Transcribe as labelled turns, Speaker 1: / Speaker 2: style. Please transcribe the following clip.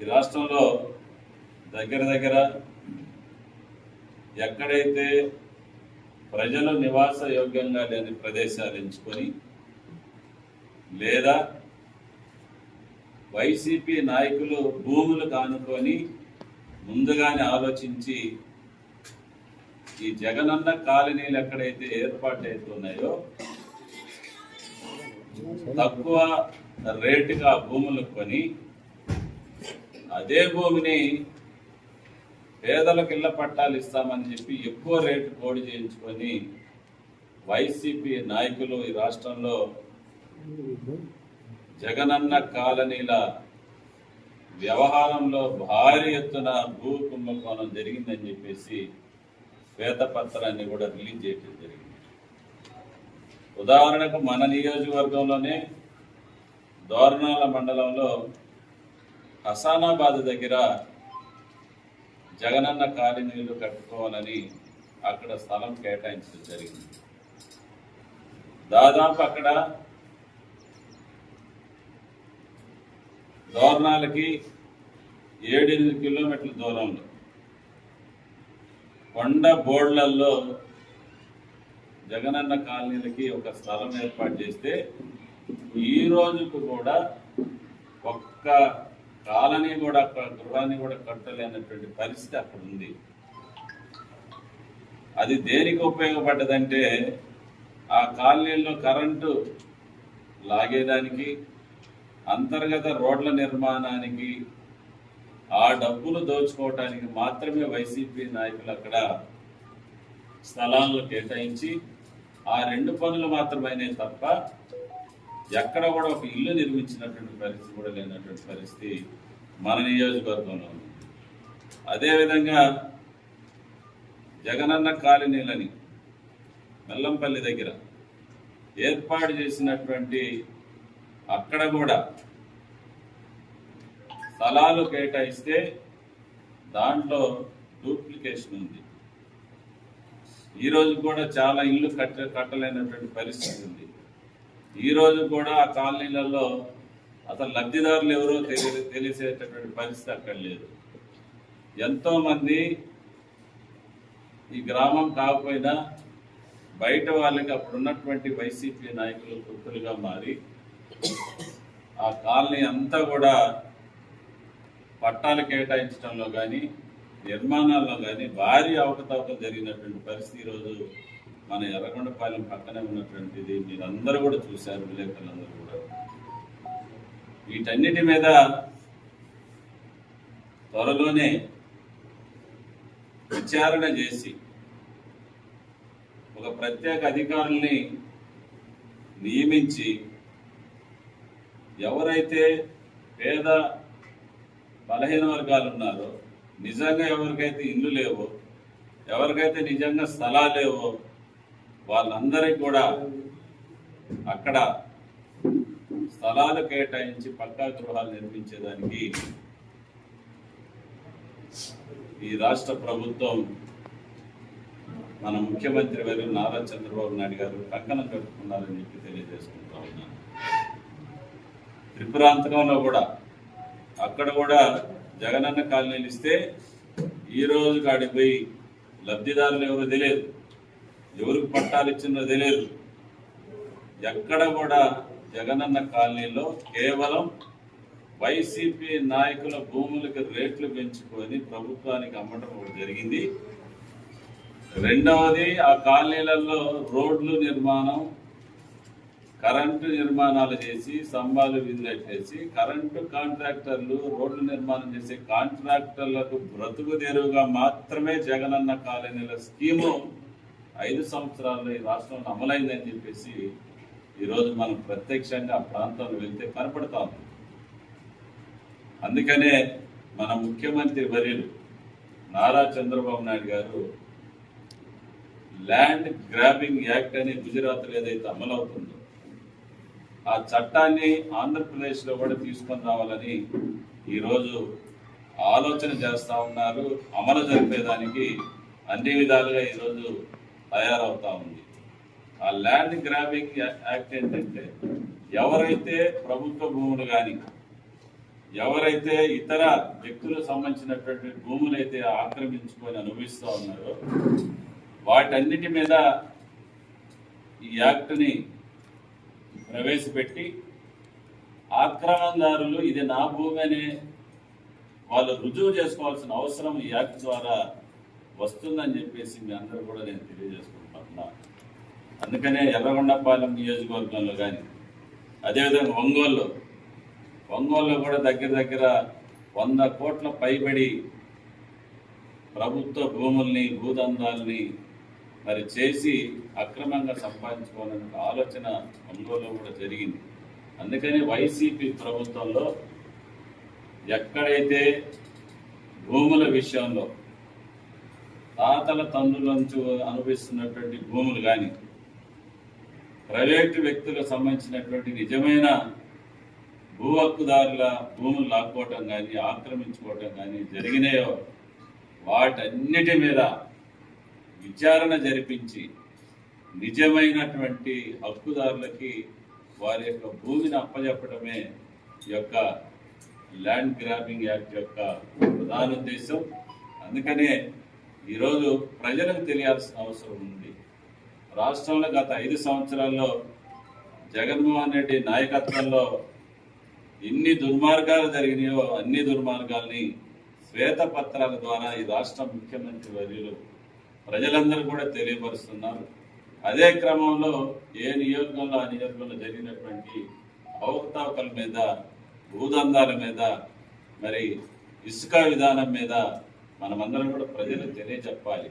Speaker 1: ఈ రాష్ట్రంలో దగ్గర దగ్గర ఎక్కడైతే ప్రజలు నివాస యోగ్యంగా లేని ప్రదేశాలు ఎంచుకొని లేదా వైసీపీ నాయకులు భూములు కానుకొని ముందుగానే ఆలోచించి ఈ జగనన్న కాలనీలు ఎక్కడైతే ఏర్పాటు అవుతున్నాయో తక్కువ రేటుగా భూములు కొని అదే భూమిని పేదలకు ఇళ్ల పట్టాలు ఇస్తామని చెప్పి ఎక్కువ రేటు కోడి చేయించుకొని వైసీపీ నాయకులు ఈ రాష్ట్రంలో జగనన్న కాలనీల వ్యవహారంలో భారీ ఎత్తున భూ కుంభకోణం జరిగిందని చెప్పేసి శ్వేతపత్రాన్ని కూడా రిలీజ్ చేయడం జరిగింది. ఉదాహరణకు మన నియోజకవర్గంలోనే దోర్నాల మండలంలో హసానాబాద్ దగ్గర జగనన్న కాలనీలు కట్టుకోవాలని అక్కడ స్థలం కేటాయించడం జరిగింది. దాదాపు అక్కడ దోర్నాలకి 7-8 కిలోమీటర్ల దూరంలో కొండ బోర్డులలో జగనన్న కాలనీలకి ఒక స్థలం ఏర్పాటు చేస్తే ఈ రోజుకు కూడా ఒక్క కాలనీ కూడా గృహాన్ని కూడా కట్టలేనటువంటి పరిస్థితి అక్కడ ఉంది. అది దేనికి ఉపయోగపడ్డదంటే ఆ కాలనీల్లో కరెంటు లాగేదానికి, అంతర్గత రోడ్ల నిర్మాణానికి, ఆ డబ్బులు దోచుకోవటానికి మాత్రమే వైసీపీ నాయకులు అక్కడ స్థలాలను కేటాయించి ఆ 2 పనులు మాత్రమే తప్ప ఎక్కడ కూడా ఒక ఇల్లు నిర్మించినటువంటి పరిస్థితి కూడా లేనటువంటి పరిస్థితి మన నియోజకవర్గంలో ఉంది. అదేవిధంగా జగనన్న కాలనీలని మెల్లంపల్లి దగ్గర ఏర్పాటు చేసినటువంటి అక్కడ కూడా స్థలాలు కేటాయిస్తే దాంట్లో డూప్లికేషన్ ఉంది. ఈరోజు కూడా చాలా ఇల్లు కట్టలేనటువంటి పరిస్థితి ఉంది. ఈరోజు కూడా ఆ కాలనీలలో అసలు లబ్ధిదారులు ఎవరో తెలిసేటటువంటి పరిస్థితి అక్కడ లేదు. ఎంతోమంది ఈ గ్రామం కాకపోయినా బయట వాళ్ళకి అప్పుడున్నటువంటి వైసీపీ నాయకులు గుర్తులుగా మారి ఆ కాలనీ అంతా కూడా పట్టాలు కేటాయించడంలో కానీ నిర్మాణాల్లో కానీ భారీ అవకతవకలు జరిగినటువంటి పరిస్థితి ఈరోజు మన ఎర్రగొండపాలెం పక్కనే ఉన్నటువంటిది మీరందరూ కూడా చూశారు, విలేకరులందరూ కూడా. వీటన్నిటి మీద త్వరలోనే విచారణ చేసి ఒక ప్రత్యేక అధికారుల్ని నియమించి ఎవరైతే పేద బలహీన వర్గాలు ఉన్నారో, నిజంగా ఎవరికైతే ఇల్లు లేవో, ఎవరికైతే నిజంగా స్థలాలు లేవో వాళ్ళందరికీ కూడా అక్కడ స్థలాలు కేటాయించి పక్కా గృహాలు నిర్మించేదానికి ఈ రాష్ట్ర ప్రభుత్వం మన ముఖ్యమంత్రి వర్యులు నారా చంద్రబాబు నాయుడు గారు కంకణం కట్టుకున్నారని చెప్పి తెలియజేసుకుంటా ఉన్నాను. త్రిపురాంతకంలో కూడా అక్కడ కూడా జగనన్న కాలనీలు ఇస్తే ఈ రోజు కాడికి పోయి లబ్ధిదారులు ఎవరో తెలియదు, ఎవరికి పట్టాలు ఇచ్చిందో తెలియదు. ఎక్కడ కూడా జగనన్న కాలనీలో కేవలం వైసీపీ నాయకుల భూములకు రేట్లు పెంచుకొని ప్రభుత్వానికి అమ్మటం ఒకటి జరిగింది. రెండవది ఆ కాలనీలలో రోడ్లు నిర్మాణం, కరెంటు నిర్మాణాలు చేసి స్తంభాలు విదిలేసి కరెంటు కాంట్రాక్టర్లు, రోడ్లు నిర్మాణం చేసే కాంట్రాక్టర్లకు బ్రతుకు తెరువుగా మాత్రమే జగనన్న కాలనీల స్కీము 5 సంవత్సరాల్లో ఈ రాష్ట్రంలో అమలైందని చెప్పేసి ఈరోజు మనం ప్రత్యక్షంగా ఆ ప్రాంతంలో వెళ్తే కనపడతా ఉంది. అందుకనే మన ముఖ్యమంత్రి వర్యులు నారా చంద్రబాబు నాయుడు గారు ల్యాండ్ గ్రాబింగ్ యాక్ట్ అనే గుజరాత్లో ఏదైతే అమలవుతుందో ఆ చట్టాన్ని ఆంధ్రప్రదేశ్లో కూడా తీసుకొని రావాలని ఈరోజు ఆలోచన చేస్తూ ఉన్నారు. అమలు జరిపేదానికి అన్ని విధాలుగా ఈరోజు తయారవుతా ఉంది. ఆ ల్యాండ్ గ్రాబింగ్ యాక్ట్ ఏంటంటే ఎవరైతే ప్రభుత్వ భూములు కానీ ఎవరైతే ఇతర వ్యక్తులకు సంబంధించినటువంటి భూములు అయితే ఆక్రమించుకొని అనుభవిస్తూ ఉన్నారో వాటన్నిటి మీద ఈ యాక్ట్ని ప్రవేశపెట్టి ఆక్రమణదారులు ఇది నా భూమి అని వాళ్ళు రుజువు చేసుకోవాల్సిన అవసరం ఈ యాక్ట్ ద్వారా వస్తుందని చెప్పేసి మీ అందరూ కూడా నేను తెలియజేసుకుంటున్నా. అందుకనే ఎర్రగొండపాలెం నియోజకవర్గంలో కానీ అదేవిధంగా ఒంగోలులో కూడా దగ్గర 100 కోట్ల పైబడి ప్రభుత్వ భూముల్ని భూదందాల్ని మరి చేసి అక్రమంగా సంపాదించుకోవాలనే ఆలోచన ఒంగోలులో కూడా జరిగింది. అందుకని వైసీపీ ప్రభుత్వంలో ఎక్కడైతే భూముల విషయంలో తాతల తండ్రుల నుంచి అనుభవిస్తున్నటువంటి భూములు కానీ ప్రైవేటు వ్యక్తులకు సంబంధించినటువంటి నిజమైన భూ హక్కుదారుల భూములు లాక్కోవటం కానీ ఆక్రమించుకోవటం కానీ జరిగినాయో వాటన్నిటి మీద విచారణ జరిపించి నిజమైనటువంటి హక్కుదారులకి వారి యొక్క భూమిని అప్పజెప్పడమే ఈ యొక్క ల్యాండ్ గ్రాబింగ్ యాక్ట్ యొక్క ప్రధాన ఉద్దేశం. అందుకనే ఈరోజు ప్రజలకు తెలియాల్సిన అవసరం ఉంది. రాష్ట్రంలో గత 5 సంవత్సరాల్లో జగన్మోహన్ రెడ్డి నాయకత్వంలో ఎన్ని దుర్మార్గాలు జరిగినాయో అన్ని దుర్మార్గాల్ని శ్వేతపత్రాల ద్వారా ఈ రాష్ట్ర ముఖ్యమంత్రి వర్యులు ప్రజలందరూ కూడా తెలియపరుస్తున్నారు. అదే క్రమంలో ఏ నియోజకవర్గంలో ఆ నియోజకవర్గంలో జరిగినటువంటి అవకతవకల మీద భూదందాల మీద మరి ఇసుక విధానం మీద మనమందరం కూడా ప్రజలకు తెలియజెప్పాలి.